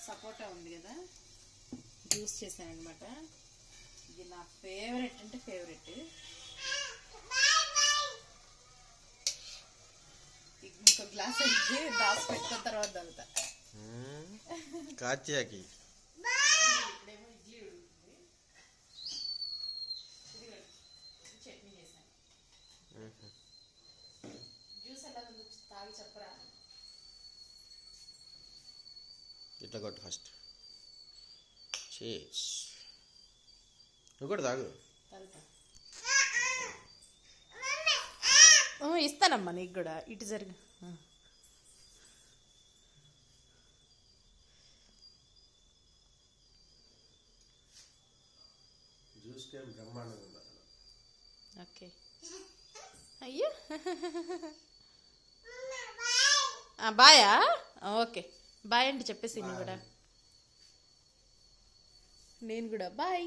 సపోటా ఉంది కదా, జ్యూస్ చేశాను అనమాట. ఇది నా ఫేవరెట్ అంటే ఫేవరెట్. ఇంకో గ్లాస్ అయితే దాచి పెట్టుకున్న తర్వాత తాగుతా. కాచాకి ఇప్పుడేమో ఇడ్లీ ఉడుకుతుంది. చట్నీ చేశాను. జ్యూస్ ఎలా ఉందో తాగి చెప్పరా? ఇట్లా కొట్టు ఫస్ట్. చీజ్. నువ్వు కూడా తాగు. ఇస్తానమ్మా నీకు కూడా. ఇటు జరిగి జ్యూస్ కేం బ్రహ్మాండంగా ఉంది అసలు. ఓకే. అయ్యో బాయా? ఓకే బాయ్ అంటే చెప్పేసి నేను కూడా బాయ్.